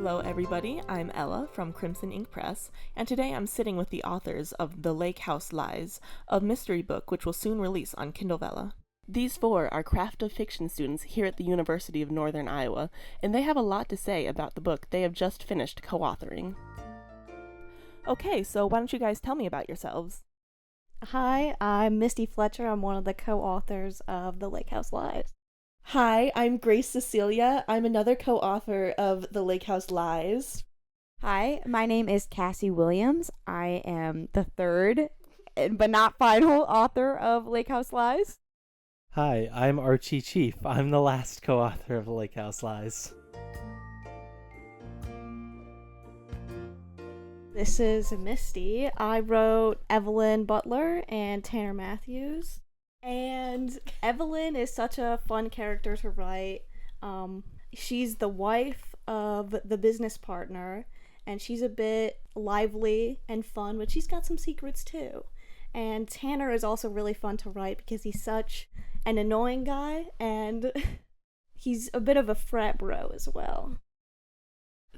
Hello everybody, I'm Ella from Crimson Ink Press, and today I'm sitting with the authors of The Lake House Lies, a mystery book which will soon release on Kindle Vella. These four are craft of fiction students here at the University of Northern Iowa, and they have a lot to say about the book they have just finished co-authoring. Okay, so why don't you guys tell me about yourselves? Hi, I'm Misty Fletcher. I'm one of the co-authors of The Lake House Lies. Hi, I'm Grace Cecilia. I'm another co-author of The Lake House Lies. Hi, my name is Cassie Williams. I am the third, but not final, author of Lake House Lies. Hi, I'm Archie Chief. I'm the last co-author of The Lake House Lies. This is Misty. I wrote Evelyn Butler and Tanner Matthews. And Evelyn is such a fun character to write. She's the wife of the business partner, and she's a bit lively and fun, but she's got some secrets too. And Tanner is also really fun to write because he's such an annoying guy, and he's a bit of a frat bro as well.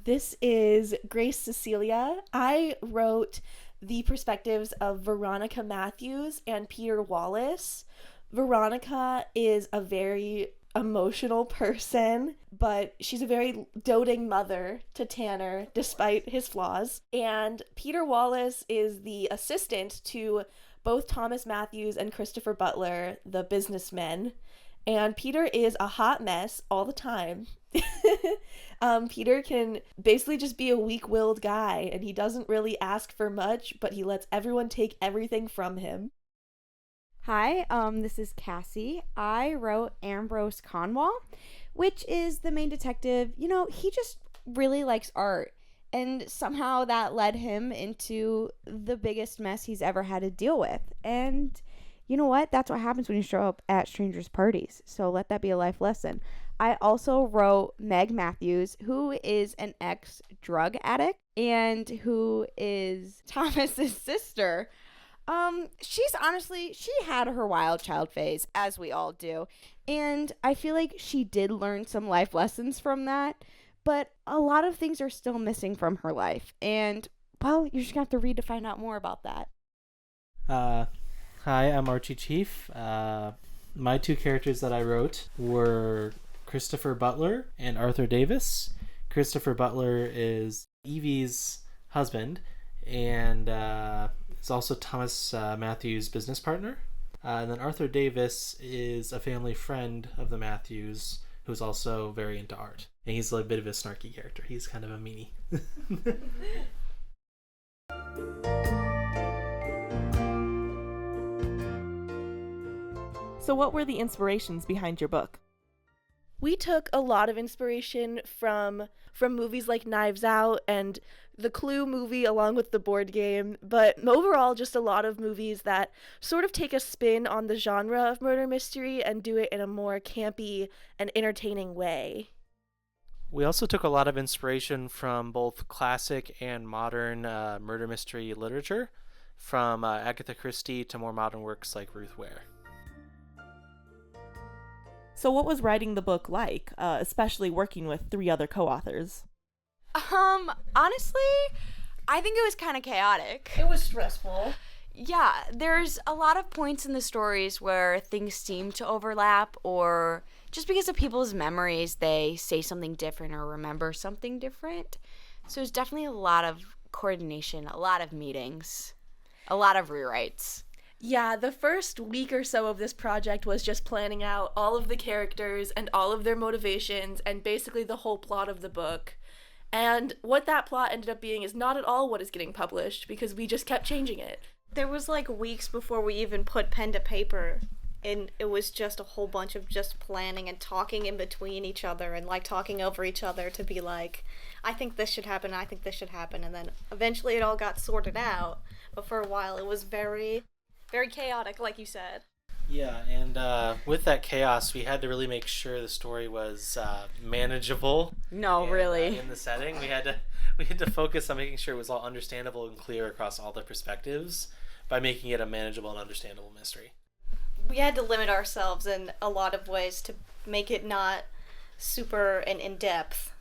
This is Grace Cecilia. I wrote the perspectives of Veronica Matthews and Peter Wallace. Veronica is a very emotional person, but she's a very doting mother to Tanner despite his flaws. And Peter Wallace is the assistant to both Thomas Matthews and Christopher Butler, the businessmen. And Peter is a hot mess all the time. Peter can basically just be a weak-willed guy, and he doesn't really ask for much, but he lets everyone take everything from him. Hi, this is Cassie. I wrote Ambrose Conwall, which is the main detective. You know, he just really likes art, and somehow that led him into the biggest mess he's ever had to deal with. And you know what? That's what happens when you show up at strangers' parties. So let that be a life lesson. I also wrote Meg Matthews, who is an ex-drug addict and who is Thomas's sister. She had her wild child phase, as we all do. And I feel like she did learn some life lessons from that, but a lot of things are still missing from her life. And, well, you're just going to have to read to find out more about that. Hi, I'm Archie Chief. My two characters that I wrote were Christopher Butler and Arthur Davis. Christopher Butler is Evie's husband and is also Thomas Matthews' business partner. And then Arthur Davis is a family friend of the Matthews who's also very into art. And he's a bit of a snarky character. He's kind of a meanie. So what were the inspirations behind your book? We took a lot of inspiration from movies like Knives Out and the Clue movie along with the board game, but overall just a lot of movies that sort of take a spin on the genre of murder mystery and do it in a more campy and entertaining way. We also took a lot of inspiration from both classic and modern murder mystery literature, from Agatha Christie to more modern works like Ruth Ware. So what was writing the book like, especially working with three other co-authors? Honestly, I think it was kind of chaotic. It was stressful. Yeah, there's a lot of points in the stories where things seem to overlap, or just because of people's memories, they say something different or remember something different. So it's definitely a lot of coordination, a lot of meetings, a lot of rewrites. Yeah, the first week or so of this project was just planning out all of the characters and all of their motivations and basically the whole plot of the book. And what that plot ended up being is not at all what is getting published because we just kept changing it. There was like weeks before we even put pen to paper, and it was just a whole bunch of just planning and talking in between each other and like talking over each other to be like, I think this should happen, I think this should happen, and then eventually it all got sorted out. But for a while it was very chaotic, like you said. Yeah, and with that chaos, we had to really make sure the story was manageable. No, really. In the setting, we had to focus on making sure it was all understandable and clear across all the perspectives by making it a manageable and understandable mystery. We had to limit ourselves in a lot of ways to make it not super and in-depth.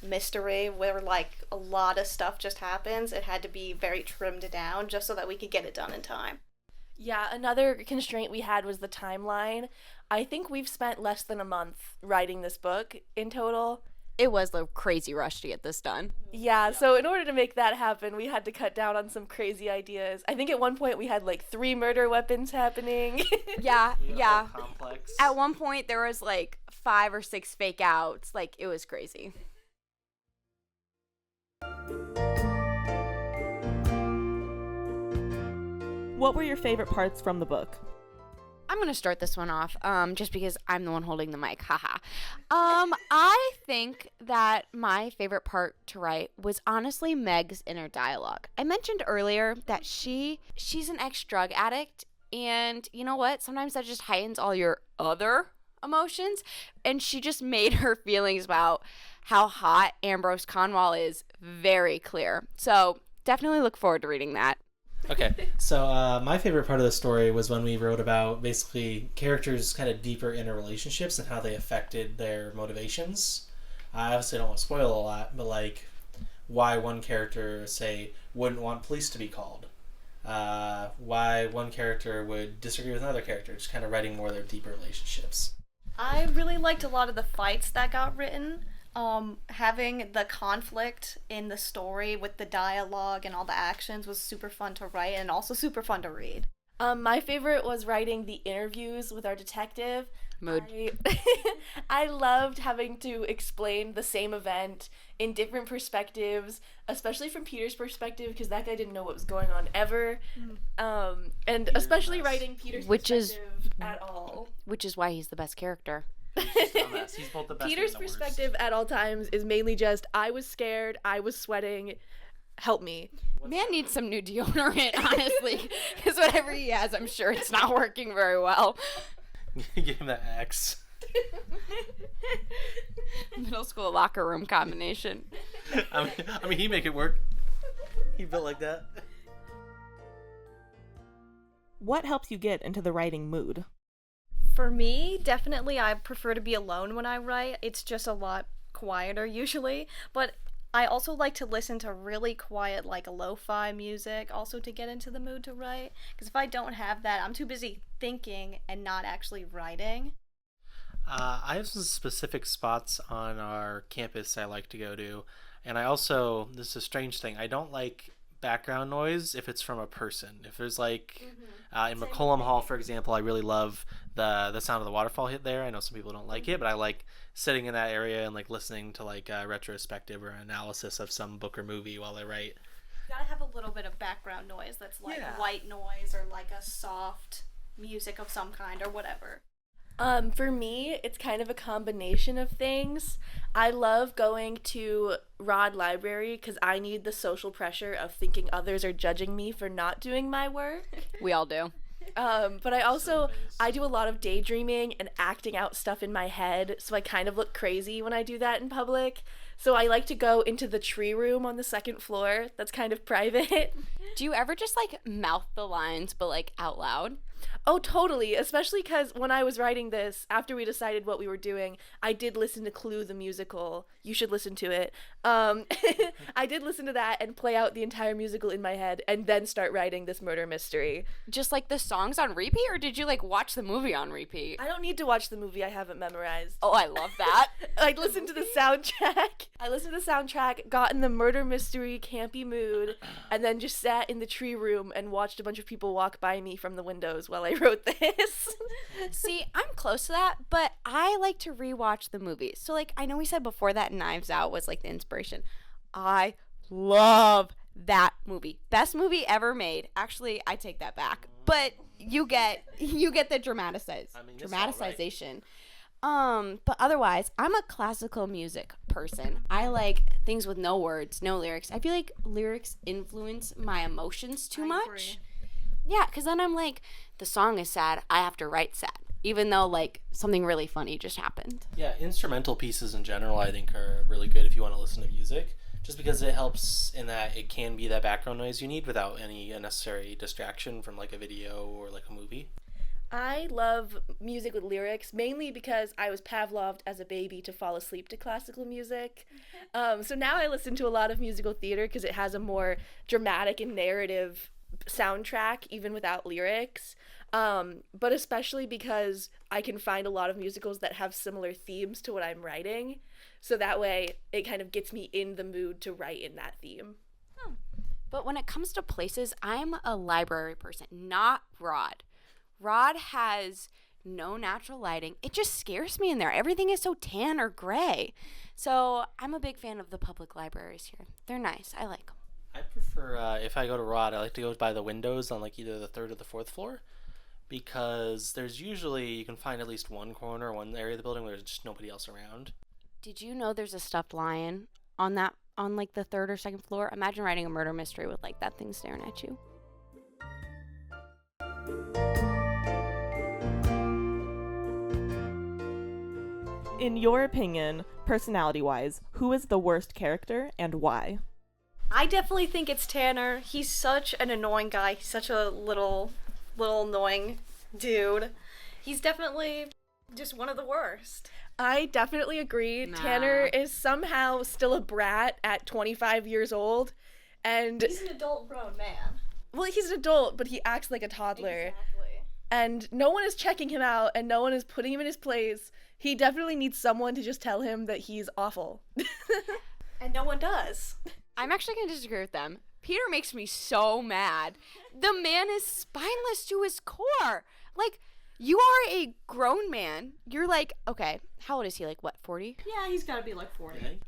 mystery where like a lot of stuff just happens. It had to be very trimmed down just so that we could get it done in time. Yeah, another constraint we had was the timeline. I think we've spent less than a month writing this book in total. It was a crazy rush to get this done. Yeah, so in order to make that happen, we had to cut down on some crazy ideas. I think at one point we had like 3 murder weapons happening. Yeah, yeah. Complex. At one point, there was like 5 or 6 fake outs. Like, it was crazy. What were your favorite parts from the book? I'm going to start this one off just because I'm the one holding the mic. Haha. I think that my favorite part to write was honestly Meg's inner dialogue. I mentioned earlier that she's an ex-drug addict, and you know what? Sometimes that just heightens all your other emotions, and she just made her feelings about how hot Ambrose Conwall is very clear. So definitely look forward to reading that. Okay, so my favorite part of the story was when we wrote about basically characters' kind of deeper inner relationships and how they affected their motivations. I obviously don't want to spoil a lot, but like why one character, say, wouldn't want police to be called. Why one character would disagree with another character, just kind of writing more of their deeper relationships. I really liked a lot of the fights that got written. Having the conflict in the story with the dialogue and all the actions was super fun to write and also super fun to read. My favorite was writing the interviews with our detective. Mood. I loved having to explain the same event in different perspectives, especially from Peter's perspective, because that guy didn't know what was going on ever. And especially writing Peter's perspective at all. Which is why he's the best character. He's both the best Peter's and the worst. perspective at all times is mainly just, I was scared, I was sweating, help me. Man needs some new deodorant, honestly, because whatever he has, I'm sure it's not working very well. Give him that X. Middle school locker room combination. I mean, he'd make it work. He built like that. What helps you get into the writing mood? For me, definitely I prefer to be alone when I write. It's just a lot quieter usually, but I also like to listen to really quiet, like lo-fi music, also to get into the mood to write. Because if I don't have that, I'm too busy thinking and not actually writing. I have some specific spots on our campus I like to go to, and I also, this is a strange thing, I don't like background noise if it's from a person. If there's like in McCollum Hall, for example, I really love the sound of the waterfall hit there. I know some people don't like it, but I like sitting in that area and like listening to like a retrospective or analysis of some book or movie while I write. You gotta have a little bit of background noise that's like white noise or like a soft music of some kind or whatever. For me, it's kind of a combination of things. I love going to Rod Library because I need the social pressure of thinking others are judging me for not doing my work. We all do. But I do a lot of daydreaming and acting out stuff in my head, so I kind of look crazy when I do that in public. So I like to go into the tree room on the 2nd floor that's kind of private. Do you ever just like mouth the lines but like out loud? Oh, totally. Especially because when I was writing this, after we decided what we were doing, I did listen to Clue the musical. You should listen to it. I did listen to that and play out the entire musical in my head and then start writing this murder mystery. Just like the songs on repeat, or did you like watch the movie on repeat? I don't need to watch the movie. I haven't memorized. Oh, I love that. I listened to the soundtrack. I listened to the soundtrack, got in the murder mystery campy mood, and then just sat in the tree room and watched a bunch of people walk by me from the windows while I wrote this. See, I'm close to that, but I like to rewatch the movies. So like, I know we said before that Knives Out was like the inspiration. I love that movie. Best movie ever made. Actually, I take that back. But you get the dramatization. But otherwise, I'm a classical music person. I like things with no words, no lyrics. I feel like lyrics influence my emotions too much. Agree. Yeah, because then I'm like, the song is sad, I have to write sad, even though like something really funny just happened. Yeah, instrumental pieces in general I think are really good if you want to listen to music, just because it helps in that it can be that background noise you need without any unnecessary distraction from like a video or like a movie. I love music with lyrics, mainly because I was Pavloved as a baby to fall asleep to classical music. So now I listen to a lot of musical theater because it has a more dramatic and narrative soundtrack, even without lyrics. But especially because I can find a lot of musicals that have similar themes to what I'm writing. So that way it kind of gets me in the mood to write in that theme. But when it comes to places, I'm a library person, not Rod. Rod has no natural lighting. It just scares me in there. Everything is so tan or gray. So I'm a big fan of the public libraries here. They're nice. I like them. I prefer, if I go to Rod, I like to go by the windows on like either the third or the fourth floor, because there's usually, you can find at least one corner, one area of the building where there's just nobody else around. Did you know there's a stuffed lion on like the third or second floor? Imagine writing a murder mystery with like that thing staring at you. In your opinion, personality-wise, who is the worst character and why? I definitely think it's Tanner. He's such an annoying guy. He's such a little annoying dude. He's definitely just one of the worst. I definitely agree. Nah. Tanner is somehow still a brat at 25 years old. And, He's an adult grown man. well, he's an adult, but he acts like a toddler. Exactly. And no one is checking him out, and no one is putting him in his place. He definitely needs someone to just tell him that he's awful. And no one does. I'm actually going to disagree with them. Peter makes me so mad. The man is spineless to his core. Like, you are a grown man. You're like, okay, how old is he? Like, what, 40? Yeah, he's gotta be like 40.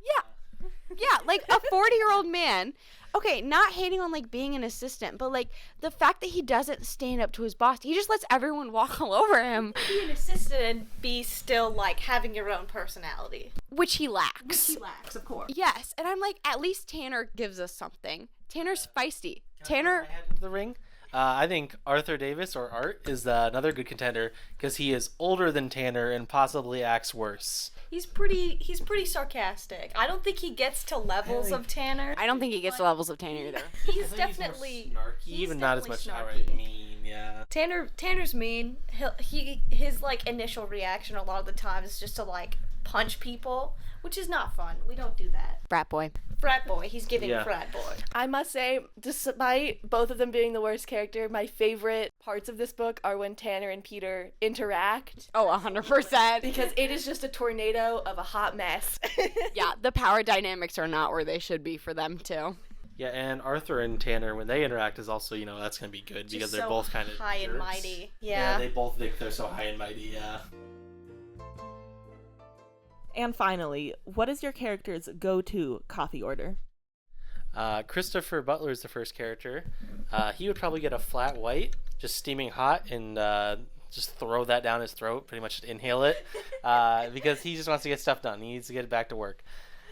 Yeah, like a 40-year-old man. Okay, not hating on like being an assistant, but like the fact that he doesn't stand up to his boss, he just lets everyone walk all over him, Be an assistant and be still like having your own personality. which he lacks. He lacks, of course. Yes, and I'm like, at least Tanner gives us something. Tanner's feisty. Can I Tanner, throw my hat into the ring? I think Arthur Davis, or Art, is another good contender because he is older than Tanner and possibly acts worse. He's pretty sarcastic. I don't think he gets to levels of Tanner. I don't think he gets the levels of Tanner either. He's definitely snarky, he's even not as much definitely outright mean. Yeah. Tanner's mean. His like initial reaction a lot of the time is just to like punch people, which is not fun. We don't do that. Frat boy. Frat boy. He's giving Yeah. frat boy. I must say, despite both of them being the worst character, my favorite parts of this book are when Tanner and Peter interact. Oh, 100%. Because it is just a tornado of a hot mess. Yeah, the power dynamics are not where they should be for them too. Yeah, and Arthur and Tanner, when they interact, is also, that's going to be good because Just they're so both kind of high and jerks. mighty. Yeah, Yeah. they both think they're so high and mighty, yeah. And finally, what is your character's go-to coffee order? Christopher Butler is the first character. He would probably get a flat white, just steaming hot, and just throw that down his throat, pretty much inhale it, because he just wants to get stuff done. He needs to get back to work.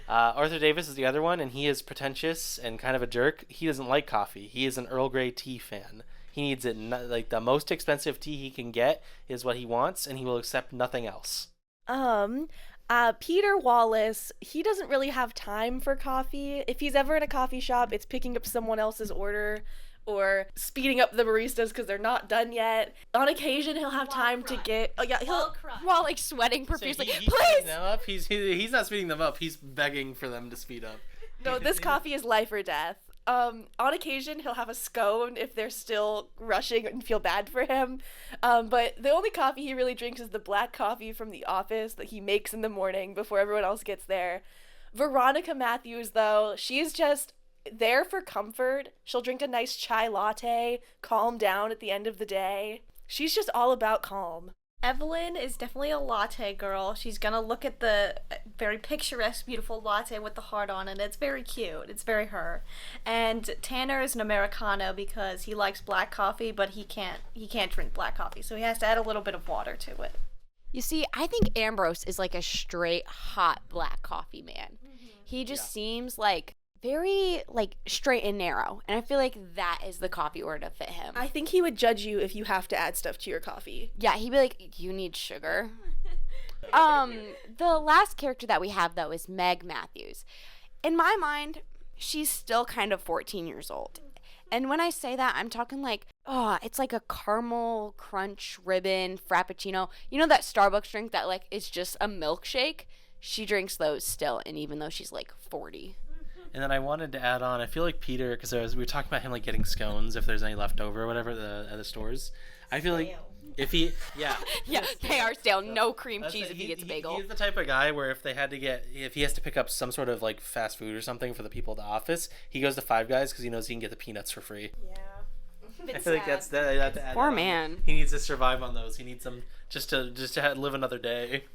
Arthur Davis is the other one, and he is pretentious and kind of a jerk. He doesn't like coffee. He is an Earl Grey tea fan. He needs it, like the most expensive tea he can get is what he wants, and he will accept nothing else. Peter Wallace, he doesn't really have time for coffee. If he's ever in a coffee shop, it's picking up someone else's order or speeding up the baristas because they're not done yet. On occasion, he'll have time to get... Oh, yeah, he'll... While like sweating So profusely. he's Please! speeding them up. He's not speeding them up. He's begging for them to speed up. No, this coffee is life or death. On occasion, he'll have a scone if they're still rushing and feel bad for him. But the only coffee he really drinks is the black coffee from the office that he makes in the morning before everyone else gets there. Veronica Matthews, though, she's just there for comfort. She'll drink a nice chai latte, calm down at the end of the day. She's just all about calm. Evelyn is definitely a latte girl. She's gonna look at the very picturesque, beautiful latte with the heart on it. It's very cute. It's very her. And Tanner is an Americano because he likes black coffee, but he can't drink black coffee, so he has to add a little bit of water to it. You see, I think Ambrose is like a straight hot black coffee man. He just seems like very like straight and narrow, and I feel like that is the coffee order to fit him. I think he would judge you if you have to add stuff to your coffee. Yeah, he'd be like, you need sugar. The last character that we have though is Meg Matthews. In my mind, she's still kind of 14 years old. And when I say that, I'm talking like, oh, it's like a caramel crunch ribbon frappuccino. You know that Starbucks drink that like is just a milkshake? She drinks those still, and even though she's like 40. And then I wanted to add on, I feel like Peter, because we were talking about him like getting scones if there's any left over or whatever at the stores. I feel like if he, yeah, they are stale. No cream cheese if he gets a bagel. He's the type of guy where if he has to pick up some sort of like fast food or something for the people at the office, he goes to Five Guys because he knows he can get the peanuts for free. Yeah. I feel like that's that. Poor man. He needs to survive on those. He needs them just to live another day.